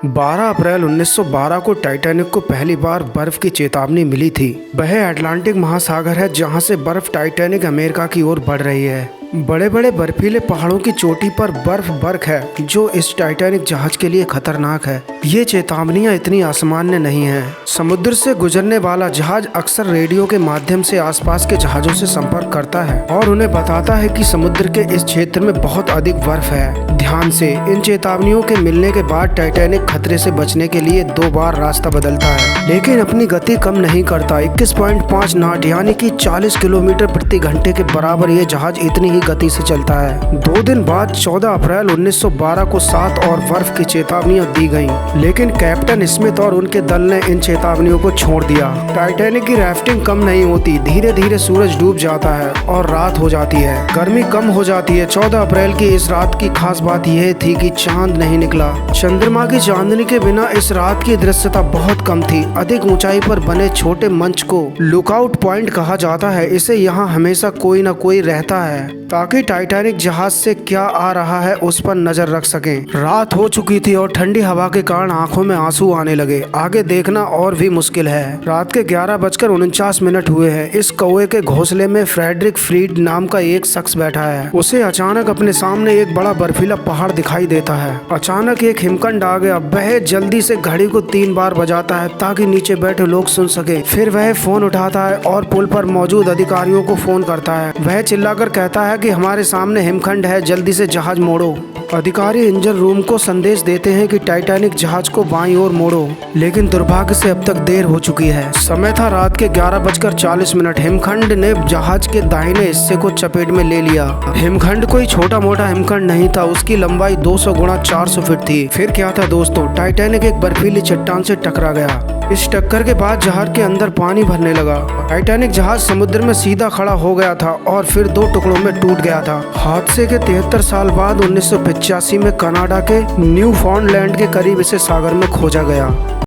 12 अप्रैल 1912 को टाइटैनिक को पहली बार बर्फ की चेतावनी मिली थी। वह अटलांटिक महासागर है जहां से बर्फ टाइटैनिक अमेरिका की ओर बढ़ रही है। बड़े बड़े बर्फीले पहाड़ों की चोटी पर बर्फ है जो इस टाइटैनिक जहाज के लिए खतरनाक है। ये चेतावनियां इतनी असामान्य नहीं हैं। समुद्र से गुजरने वाला जहाज अक्सर रेडियो के माध्यम से आसपास के जहाजों से संपर्क करता है और उन्हें बताता है कि समुद्र के इस क्षेत्र में बहुत अधिक बर्फ है। ध्यान से, इन चेतावनियों के मिलने के बाद टाइटैनिक खतरे से बचने के लिए 2 बार रास्ता बदलता है, लेकिन अपनी गति कम नहीं करता। 21.5 नॉट यानी कि 40 किलोमीटर प्रति घंटे के बराबर ये जहाज इतनी ही गति से चलता है। 2 दिन बाद 14 अप्रैल 1912 को 7 और बर्फ की चेतावनियां दी गईं, लेकिन कैप्टन स्मिथ और उनके दल ने इन चेतावनियों को छोड़ दिया। टाइटैनिक की राफ्टिंग कम नहीं होती। धीरे धीरे सूरज डूब जाता है और रात हो जाती है। गर्मी कम हो जाती है। 14 अप्रैल की इस रात की खास बात यह थी कि चांद नहीं निकला। चंद्रमा की चांदनी के बिना इस रात की दृश्यता बहुत कम थी। अधिक ऊंचाई पर बने छोटे मंच को लुकआउट पॉइंट कहा जाता है। इसे यहाँ हमेशा कोई न कोई रहता है ताकि टाइटैनिक जहाज से क्या आ रहा है उस पर नजर रख सकें। रात हो चुकी थी और ठंडी हवा के कारण आंखों में आंसू आने लगे। आगे देखना और भी मुश्किल है। रात के 11:49 हुए हैं। इस कौवे के घोंसले में फ्रेडरिक फ्रीड नाम का एक शख्स बैठा है। उसे अचानक अपने सामने एक बड़ा बर्फीला पहाड़ दिखाई देता है। अचानक एक हिमखंड आ गया। वह जल्दी से घड़ी को 3 बार बजाता है ताकि नीचे बैठे लोग सुन सके। फिर वह फोन उठाता है और पुल पर मौजूद अधिकारियों को फोन करता है। वह चिल्लाकर कहता है कि हमारे सामने हिमखंड है, जल्दी से जहाज मोड़ो। अधिकारी इंजन रूम को संदेश देते हैं कि टाइटैनिक जहाज को बाईं ओर मोड़ो, लेकिन दुर्भाग्य से अब तक देर हो चुकी है। समय था रात के 11:40। हिमखंड ने जहाज के दाहिने हिस्से को चपेट में ले लिया। हिमखंड कोई छोटा मोटा हिमखंड नहीं था। उसकी लंबाई 200 गुणा 400 फीट थी। फिर क्या था दोस्तों, टाइटैनिक एक बर्फीली चट्टान से टकरा गया। इस टक्कर के बाद जहाज के अंदर पानी भरने लगा। टाइटैनिक जहाज समुद्र में सीधा खड़ा हो गया था और फिर 2 टुकड़ों में टूट गया था। हादसे के 73 साल बाद 1985 में कनाडा के न्यूफाउंडलैंड के करीब इसे सागर में खोजा गया।